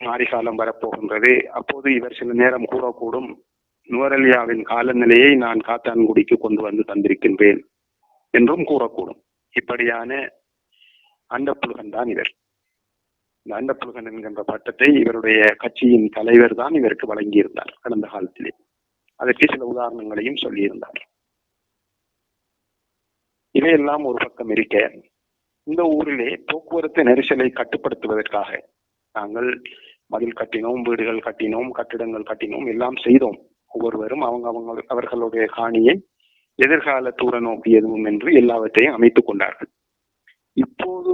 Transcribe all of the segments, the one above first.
மாரிகாலம் வரப்போகின்றது. அப்போது இவர் சில நேரம் கூறக்கூடும், நுவரெலியாவின் காலநிலையை நான் காத்தான்குடிக்கு கொண்டு வந்து தந்திருக்கின்றேன் என்றும் கூறக்கூடும். இப்படியான அண்டப்புழுகன் தான் இவர். இந்த அண்டப்புழுகன் என்கின்ற பட்டத்தை இவருடைய கட்சியின் தலைவர் தான் இவருக்கு வழங்கியிருந்தார் கடந்த காலத்திலே. அதற்கு சில உதாரணங்களையும் சொல்லியிருந்தார். இவையெல்லாம் ஒரு பக்கம் இருக்க, இந்த ஊரிலே போக்குவரத்து நெரிசலை கட்டுப்படுத்துவதற்காக நாங்கள் மதில் கட்டினோம், வீடுகள் கட்டினோம், கட்டிடங்கள் கட்டினோம், எல்லாம் செய்தோம். ஒவ்வொருவரும் அவர்களுடைய காணியை எதிர்கால தூர நோக்கி எதுவும் என்று எல்லாவற்றையும் அமைத்துக் கொண்டார்கள். இப்போது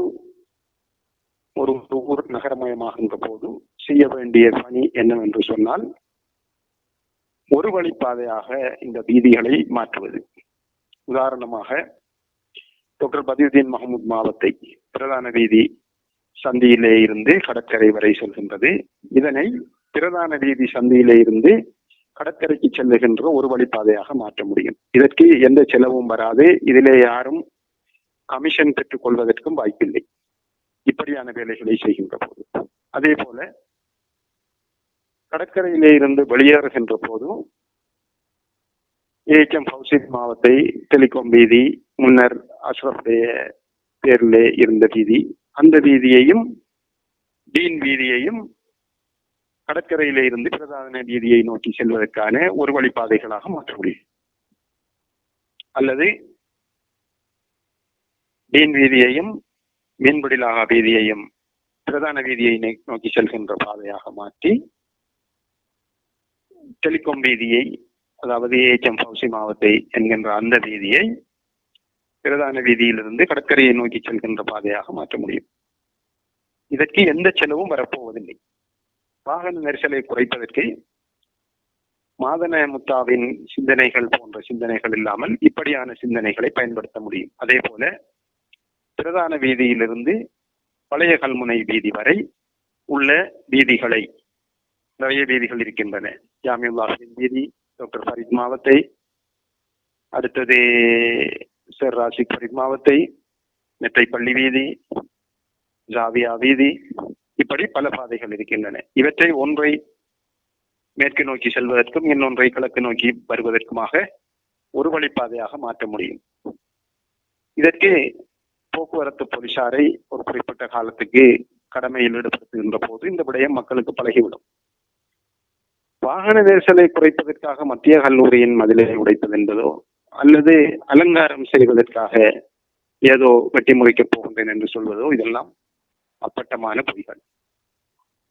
ஒரு ஊர் நகரமயமாகின்ற போது செய்ய வேண்டிய பணி என்னவென்று சொன்னால், ஒரு வழிப்பாதையாக இந்த வீதிகளை மாற்றுவது. உதாரணமாக டாக்டர் பதியுதீன் மஹமூத் மாவத்தை பிரதான வீதி சந்தியிலே இருந்து கடற்கரை வரை செல்கின்றது. இதனை பிரதான வீதி சந்தியிலே இருந்து கடற்கரைக்கு செல்லுகின்ற ஒரு வழிப்பாதையாக மாற்ற முடியும். இதற்கு எந்த செலவும் வராது. இதிலே யாரும் கமிஷன் பெற்றுக் கொள்வதற்கும் வாய்ப்பில்லை இப்படியான வேலைகளை செய்கின்ற போது. அதே போல கடற்கரையிலே இருந்து வெளியேறுகின்ற போதும் ஏஎச்எம் ஹவுசிங் மாவத்தை டெலிகாம் வீதி, முன்னர் அஷ்ரஃபுடைய பேரிலே இருந்த வீதி, அந்த வீதியையும் டீன் வீதியையும் கடற்கரையிலே இருந்து பிரதான வீதியை நோக்கி செல்வதற்கான ஒரு வழிப்பாதைகளாக மாற்ற முடியும். அல்லது டீன் வீதியையும் மீன்பிடிலாக வீதியையும் பிரதான வீதியை நோக்கி செல்கின்ற பாதையாக மாற்றி டெலிகாம் வீதியை, அதாவது ஏஎச்எம் ஹவுசி மாவத்தை என்கின்ற அந்த வீதியை பிரதான வீதியிலிருந்து கடற்கரையை நோக்கி செல்கின்ற பாதையாக மாற்ற முடியும். இதற்கு எந்த செலவும் வரப்போவதில்லை. வாகன நெரிசலை குறைப்பதற்கு மாதன முத்தாவின் சிந்தனைகள் போன்ற சிந்தனைகள் இல்லாமல் இப்படியான சிந்தனைகளை பயன்படுத்த முடியும். அதே போல பிரதான வீதியிலிருந்து பழைய கல்முனை வீதி வரை உள்ள வீதிகளை, நிறைய வீதிகள் இருக்கின்றன. ஜாமியுல்லாஹின் வீதி, டாக்டர் ஃபரீத் மாவத்தை, அடுத்தது சர் ராசிக் ஃபரீத் மாவத்தை, நெட்டைப்பள்ளி வீதி, ஜாவியா வீதி, இப்படி பல பாதைகள் இருக்கின்றன. இவற்றை ஒன்றை மேற்கு நோக்கி செல்வதற்கும் இன்னொன்றை கிழக்கு நோக்கி வருவதற்குமாக ஒரு வழிப்பாதையாக மாற்ற முடியும். இதற்கு போக்குவரத்து போலீசாரை ஒரு குறிப்பிட்ட காலத்துக்கு கடமையில் ஈடுபடுத்துகின்ற போது இந்த விடயம் மக்களுக்கு பழகிவிடும். வாகன நெரிசலை குறைப்பதற்காக மத்திய கல்லூரியின் மதிலை உடைப்பது என்பதோ அல்லது அலங்காரம் செய்வதற்காக ஏதோ வெட்டி முறிக்கப் போகின்றேன் என்று சொல்வதோ இதெல்லாம் அப்பட்டமான பொய்கள்.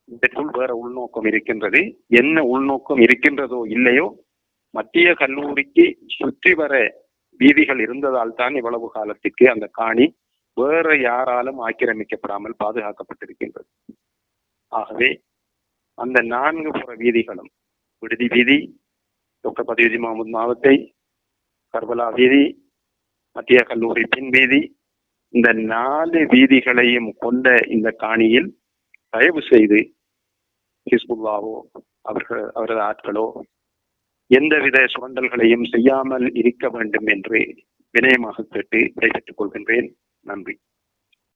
இதற்குள் வேற உள்நோக்கம் இருக்கின்றது. என்ன உள்நோக்கம் இருக்கின்றதோ இல்லையோ, மத்திய கல்லூரிக்கு சுற்றி வர வீதிகள் இருந்ததால் தான் இவ்வளவு காலத்துக்கு அந்த காணி வேற யாராலும் ஆக்கிரமிக்கப்படாமல் பாதுகாக்கப்பட்டிருக்கின்றது. ஆகவே அந்த 4 புற வீதிகளும், விடுதி வீதி, டாக்டர் பதியுதீன் மஹமூத் மாவத்தை, கர்பலா வீதி, மத்திய கல்லூரி பின் வீதி, இந்த 4 வீதிகளையும் கொண்ட இந்த காணியில் தயவு செய்து ஹிஸ்புல்லாவோ அவரது ஆட்களோ எந்தவித சுரண்டல்களையும் செய்யாமல் இருக்க வேண்டும் என்று வினயமாக கேட்டு விடைபெற்றுக் கொள்கின்றேன். நன்றி.